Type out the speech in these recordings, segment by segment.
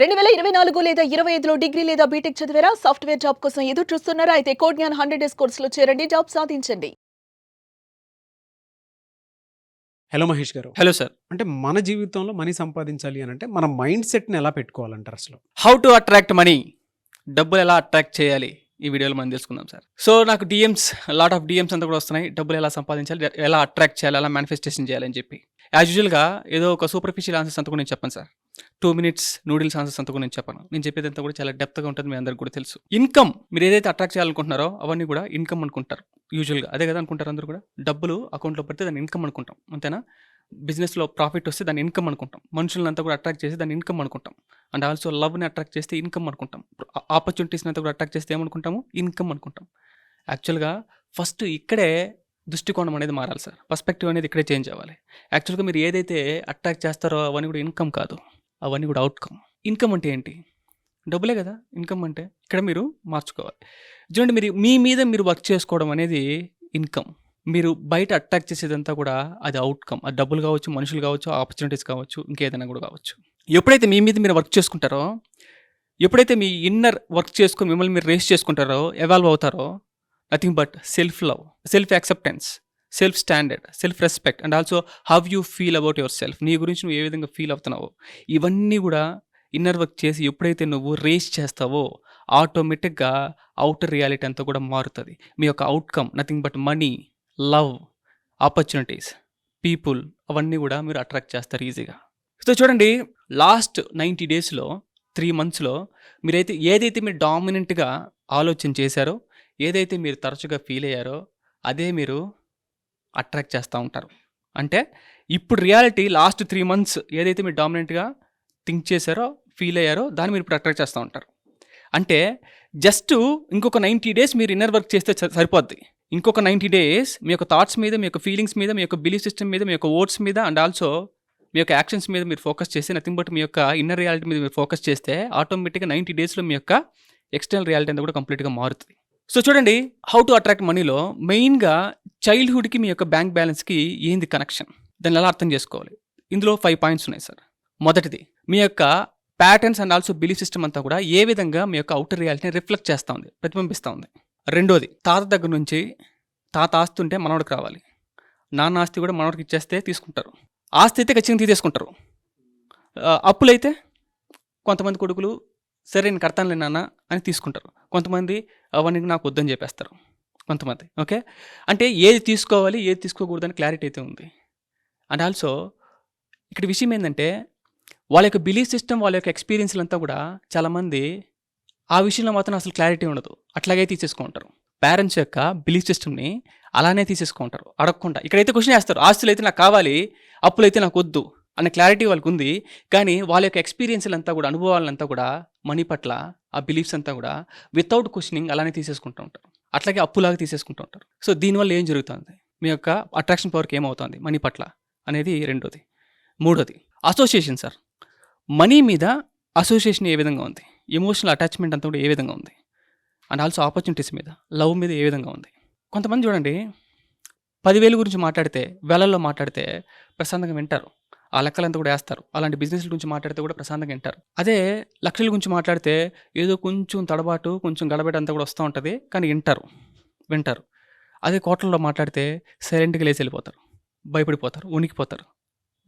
2024 లేదా 25లో డిగ్రీ లేదా బీటెక్ చదివారా? సాఫ్ట్‌వేర్ జాబ్ కోసం ఎదురు చూస్తున్నారా? అయితే కోడ్ జ్ఞాన్ 100 డేస్ కోర్సులో చేరండి. జాబ్ సాధించండి. హలో మహేష్ గారు. Hello sir. అంటే మన జీవితంలో మనీ సంపాదించాలి అనంటే మన మైండ్ సెట్‌ని ఎలా పెట్టుకోవాలంటారు అసలు? హౌ టు అట్రాక్ట్ మనీ, డబ్బులు ఎలా అట్రాక్ట్ చేయాలి, ఈ వీడియోలో మనం తెలుసుకుందాం సార్. సో నాకు లాట్ ఆఫ్ డిఎమ్స్ అంతా కూడా వస్తున్నాయి. డబ్బులు ఎలా సంపాదించాలి, ఎలా అట్రాక్ట్ చేయాలి, ఎలా మేనిఫెస్టేషన్ చేయాలని చెప్పి. యాజ్ యూజువల్గా ఏదో ఒక సూపర్ఫిషియల్ ఆన్సర్స్ అంతా కూడా నేను చెప్పను సార్. 2 minutes నూడిల్స్ ఆన్సర్స్ అంతా కూడా నేను చెప్పను. నేను చెప్పేదంతా కూడా చాలా డెప్త్గా ఉంటుంది, మీ అందరికి కూడా తెలుసు. ఇన్కమ్, మీరు ఏదైతే అట్రాక్ట్ చేయాలనుకుంటున్నారో అవన్నీ కూడా ఇన్కమ్ అనుకుంటారు యూజువల్గా. అదే కదా అనుకుంటారు అందరూ కూడా. డబ్బులు అకౌంట్లో పడితే దాన్ని ఇన్కమ్ అనుకుంటాం, అంతేనా? బిజినెస్లో ప్రాఫిట్ వస్తే దాన్ని ఇన్కమ్ అనుకుంటాం. మనుషులంతా కూడా అట్రాక్ట్ చేసి దాన్ని ఇన్కమ్ అనుకుంటాం. అండ్ ఆల్సో లవ్ని అట్రాక్ట్ చేస్తే ఇన్కమ్ అనుకుంటాం. ఆపర్చునిటీస్ని అంతా కూడా అట్రాక్ట్ చేస్తే ఏమనుకుంటాము? ఇన్కమ్ అనుకుంటాం. యాక్చువల్గా ఫస్ట్ ఇక్కడే దృష్టికోణం అనేది మారాలి సార్. పర్స్పెక్టివ్ అనేది ఇక్కడే చేంజ్ అవ్వాలి. యాక్చువల్గా మీరు ఏదైతే అట్రాక్ట్ చేస్తారో అవన్నీ కూడా ఇన్కమ్ కాదు, అవన్నీ కూడా అవుట్కమ్. ఇన్కమ్ అంటే ఏంటి? డబ్బులే కదా ఇన్కమ్ అంటే. ఇక్కడ మీరు మార్చుకోవాలి. చూడండి, మీ మీద మీరు వర్క్ చేసుకోవడం అనేది ఇన్కమ్. మీరు బయట అట్రాక్ట్ చేసేదంతా కూడా అది అవుట్కమ్. అది డబ్బులు కావచ్చు, మనుషులు కావచ్చు, ఆపర్చునిటీస్ కావచ్చు, ఇంకేదైనా కూడా కావచ్చు. ఎప్పుడైతే మీ మీద మీరు వర్క్ చేసుకుంటారో, ఎప్పుడైతే మీ ఇన్నర్ వర్క్ చేసుకుని మిమ్మల్ని మీరు రేస్ చేసుకుంటారో, ఎవాల్వ్ అవుతారో, nothing but self love, self acceptance, self standard, self respect, and also how you feel about your self. నీ గురించి నువ్వు ఏ విధంగా ఫీల్ అవుతున్నావో, ఇవన్నీ కూడా ఇన్నర్ వర్క్ చేసి ఎప్పుడైతే నువ్వు రేస్ చేస్తావో ఆటోమేటిక్గా అవుటర్ రియాలిటీ అంతా కూడా మారుతుంది. మీ యొక్క outcome nothing but money, love, opportunities, people, అవన్నీ కూడా మీరు అట్రాక్ట్ చేస్తారు ఈజీగా. సో చూడండి, లాస్ట్ 90 డేస్లో 3 monthsలో ఏదైతే మీరు డామినెంట్గా ఆలోచన చేశారో, ఏదైతే మీరు తరచుగా ఫీల్ అయ్యారో, అదే మీరు అట్రాక్ట్ చేస్తూ ఉంటారు. అంటే ఇప్పుడు రియాలిటీ లాస్ట్ 3 months ఏదైతే మీరు డామినెంట్గా థింక్ చేశారో, ఫీల్ అయ్యారో, దాన్ని మీరు ఇప్పుడు అట్రాక్ట్ చేస్తూ ఉంటారు. అంటే జస్ట్ ఇంకొక 90 days మీరు ఇన్నర్ వర్క్ చేస్తే సరిపోద్ది. ఇంకొక 90 days మీ యొక్క థాట్స్ మీద, మీ యొక్క ఫీలింగ్స్ మీద, మీ యొక్క బిలీఫ్ సిస్టమ్ మీద, మీ యొక్క వర్డ్స్ మీద, అండ్ ఆల్సో మీ యొక్క యాక్షన్స్ మీద మీరు ఫోకస్ చేస్తే, నథింగ్ బట్ మీ యొక్క ఇన్నర్ రియాలిటీ మీద మీరు ఫోకస్ చేస్తే ఆటోమేటిక్గా 90 daysలో మీ యొక్క ఎక్స్టర్నల్ రియాలిటీ అంతా కూడా కంప్లీట్గా మారుతుంది. సో చూడండి, హౌ టు అట్రాక్ట్ మనీలో మెయిన్గా చైల్డ్హుడ్కి మీ యొక్క బ్యాంక్ బ్యాలెన్స్కి ఏంది కనెక్షన్, దాన్ని ఎలా అర్థం చేసుకోవాలి. ఇందులో 5 points ఉన్నాయి సార్. మొదటిది, మీ యొక్క patterns and also belief system అంతా కూడా ఏ విధంగా మీ యొక్క అవుటర్ రియాలిటీని రిఫ్లెక్ట్ చేస్తూ ఉంది, ప్రతిబింబిస్తూ ఉంది. రెండోది, తాత దగ్గర నుంచి, తాత ఆస్తి ఉంటే మనవడికి రావాలి, నాన్న ఆస్తి కూడా మనవడికి ఇచ్చేస్తే తీసుకుంటారు. ఆస్తి అయితే ఖచ్చితంగా తీసేసుకుంటారు. అప్పులైతే కొంతమంది కొడుకులు సరే నేను కడతానులే నాన్న అని తీసుకుంటారు. కొంతమంది అవన్నీ నాకు వద్దని చెప్పేస్తారు కొంతమంది. ఓకే, అంటే ఏది తీసుకోవాలి, ఏది తీసుకోకూడదు అని క్లారిటీ అయితే ఉంది. అండ్ ఆల్సో ఇక్కడ విషయం ఏంటంటే, వాళ్ళ యొక్క బిలీఫ్ సిస్టమ్, వాళ్ళ యొక్క ఎక్స్పీరియన్స్లు అంతా కూడా చాలామంది ఆ విషయంలో మాత్రం అసలు క్లారిటీ ఉండదు, అట్లాగే తీసేసుకుంటారు. పేరెంట్స్ యొక్క బిలీఫ్ సిస్టమ్ని అలానే తీసేసుకుంటారు అడగకుండా. ఇక్కడైతే క్వశ్చన్ వేస్తారు, ఆస్తులు అయితే నాకు కావాలి, అప్పులు అయితే నాకు వద్దు అనే క్లారిటీ వాళ్ళకు ఉంది. కానీ వాళ్ళ యొక్క ఎక్స్పీరియన్స్లు అంతా కూడా, అనుభవాలంతా కూడా, మనీ పట్ల ఆ బిలీఫ్స్ అంతా కూడా వితౌట్ క్వశ్చనింగ్ అలానే తీసేసుకుంటూ ఉంటారు, అట్లాగే అప్పులాగా తీసేసుకుంటూ ఉంటారు. సో దీనివల్ల ఏం జరుగుతుంది, మీ యొక్క అట్రాక్షన్ పవర్కి ఏమవుతుంది మనీ పట్ల అనేది రెండోది. మూడోది, అసోసియేషన్ సార్. మనీ మీద అసోసియేషన్ ఏ విధంగా ఉంది, ఎమోషనల్ అటాచ్మెంట్ అంతా కూడా ఏ విధంగా ఉంది, అండ్ ఆల్సో ఆపర్చునిటీస్ మీద, లవ్ మీద ఏ విధంగా ఉంది. కొంతమంది చూడండి, 10,000 గురించి మాట్లాడితే, వేలల్లో మాట్లాడితే ప్రశాంతంగా వింటారు, ఆ లెక్కలంతా కూడా వేస్తారు. అలాంటి బిజినెస్ల గురించి మాట్లాడితే కూడా ప్రశాంతంగా వింటారు. అదే లక్షల గురించి మాట్లాడితే ఏదో కొంచెం తడబాటు, కొంచెం గడబడి అంతా కూడా వస్తూ ఉంటుంది, కానీ వింటారు. అదే కోట్లలో మాట్లాడితే సైలెంట్గా లేచి వెళ్ళిపోతారు, భయపడిపోతారు, ఉనికిపోతారు,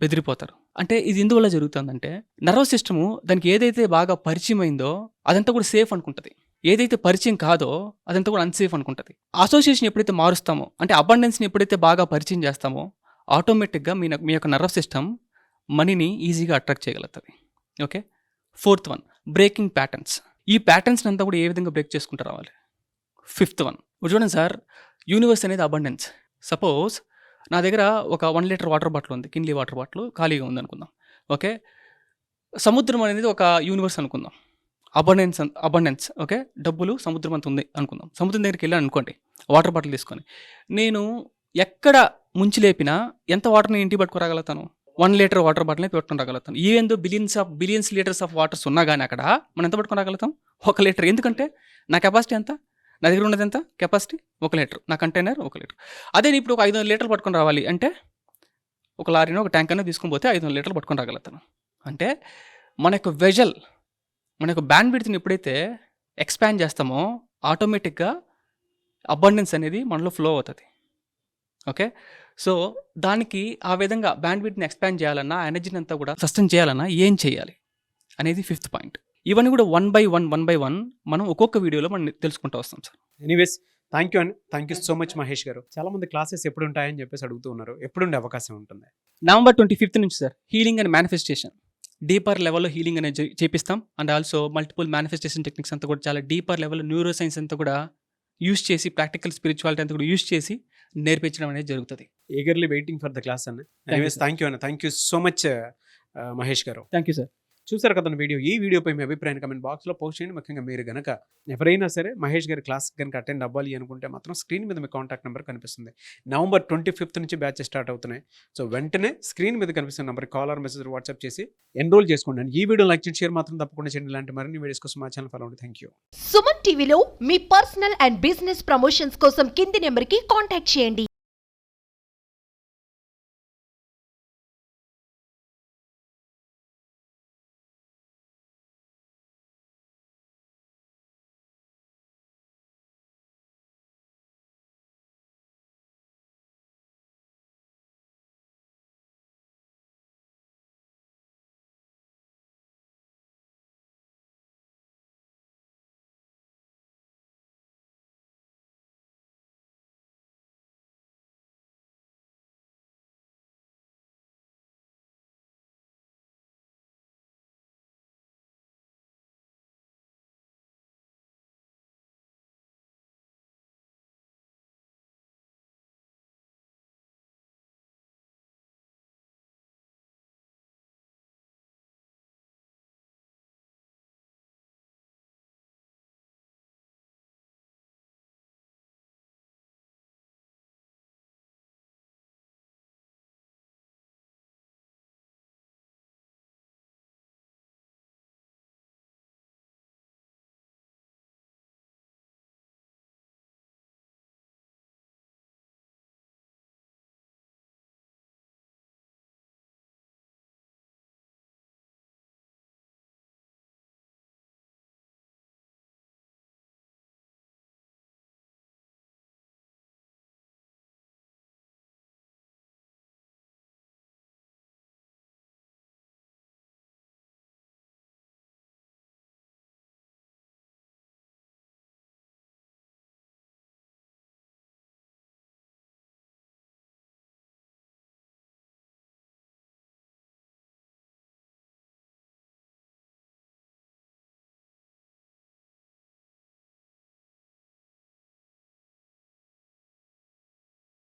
బెదిరిపోతారు. అంటే ఇది ఎందువల్ల జరుగుతుందంటే, నర్వస్ సిస్టము దానికి ఏదైతే బాగా పరిచయం అయిందో అదంతా కూడా సేఫ్ అనుకుంటుంది, ఏదైతే పరిచయం కాదో అదంతా కూడా అన్సేఫ్ అనుకుంటుంది. అసోసియేషన్ ఎప్పుడైతే మారుస్తామో, అంటే అబండెన్స్ని ఎప్పుడైతే బాగా పరిచయం చేస్తామో, ఆటోమేటిక్గా మీ యొక్క నర్వస్ సిస్టమ్ మనీని ఈజీగా అట్రాక్ట్ చేయగలుగుతుంది. Okay, 4th one, breaking patterns. ఈ ప్యాటర్న్స్ని అంతా కూడా ఏ విధంగా బ్రేక్ చేసుకుంటూ రావాలి. 5th one, చూడండి సార్, యూనివర్స్ అనేది అబండెన్స్. సపోజ్ నా దగ్గర ఒక 1 liter వాటర్ బాటిల్ ఉంది, కిన్లీ వాటర్ బాటిల్ ఖాళీగా ఉంది అనుకుందాం. ఓకే, సముద్రం అనేది ఒక యూనివర్స్ అనుకుందాం, అబండెన్స్. ఓకే, డబ్బులు సముద్రం అంత ఉంది అనుకుందాం. సముద్రం దగ్గరికి వెళ్ళాను అనుకోండి, వాటర్ బాటిల్ తీసుకొని, నేను ఎక్కడ ముంచి లేపినా ఎంత వాటర్ని ఇంటికి పట్టుకురాగలుగుతాను? 1 liter వాటర్ బాటిల్ని పెట్టుకుని రాగలుగుతాను. Even though billions litres of waters ఉన్నా కానీ అక్కడ మనం ఎంత పట్టుకుని రాగలుగుతాం? 1 liter. ఎందుకంటే నా కెపాసిటీ ఎంత, నా దగ్గర ఉన్నది ఎంత కెపాసిటీ? 1 liter. నా కంటైనర్ 1 liter. అదే ఇప్పుడు ఒక 500 లీటర్లు పట్టుకొని రావాలి అంటే ఒక లారీనో ఒక ట్యాంక్ అన్నా తీసుకొని పోతే 500 లీటర్లు పట్టుకొని రాగలుగుతాను. అంటే మన యొక్క వెజల్, మన యొక్క బ్యాండ్ విడ్త్ని ఎప్పుడైతే ఎక్స్పాండ్ చేస్తామో ఆటోమేటిక్గా అబండెన్స్ అనేది మనలో ఫ్లో అవుతుంది. ఓకే, సో దానికి ఆ విధంగా బ్యాండ్ విడ్త్ని ఎక్స్పాండ్ చేయాలన్నా, ఎనర్జీని అంతా కూడా సస్టైన్ చేయాలన్నా ఏం చేయాలి అనేది 5th పాయింట్. ఇవన్నీ కూడా వన్ బై వన్ మనం ఒక్కొక్క వీడియోలో మనం తెలుసుకుంటూ వస్తాం సార్. ఎనీవేస్ థ్యాంక్ యూ అండి, thank you so much Mahesh గారు. చాలా మంది క్లాసెస్ ఎప్పుడు ఉంటాయని చెప్పేసి అడుగుతూ ఉన్నారు, ఎప్పుడుండే అవకాశం ఉంటుంది? నవంబర్ 25th నుంచి sir healing and manifestation deeper లెవెల్లో హీలింగ్ అనేది చేపిస్తాం. And also multiple manifestation techniques అంతా కూడా చాలా డీపర్ లెవెల్లో న్యూరో సైన్స్ అంతా కూడా యూస్ చేసి, ప్రాక్టికల్ స్పిరిచువాలిటీ అంతా కూడా యూస్ చేసి నేర్పించడం అనేది జరుగుతుంది. Eagerly waiting for the class అన్న. ఎనీవేస్ థ్యాంక్ యూ అన్న, thank you so much Mahesh garu. Thank you sir. చూసారు కదా వీడియో. ఈ వీడియోపై మీ అభిప్రాయాన్ని కమెంట్ బాక్స్లో పోస్ట్ చేయండి. ముఖ్యంగా మీరు గనక ఎవరైనా సరే మహేష్ గారి క్లాస్ కనుక అటెండ్ అవ్వాలి అనుకుంటే మాత్రం స్క్రీన్ మీద మీ కాంటాక్ట్ నెంబర్ కనిపిస్తుంది. నవంబర్ 25th నుంచి బ్యాచ్ స్టార్ట్ అవుతున్నాయి. సో వెంటనే స్క్రీన్ మీద కనిపిస్తున్న number call or message WhatsApp చేసి ఎన్రోల్ చేసుకోండి. అండ్ ఈ వీడియో లైక్ చేసి షేర్ మాత్రం తప్పకుండా చేయండి. ఇలాంటి మరిన్ని వీడియోస్ కోసం మా ఛానల్ ఫాలో అవ్వండి. Thank you. సుమన్ టీవీలో మీ పర్సనల్ అండ్ బిజినెస్ ప్రమోషన్స్ కోసం కింది నెంబర్కి కాంటాక్ట్ చేయండి.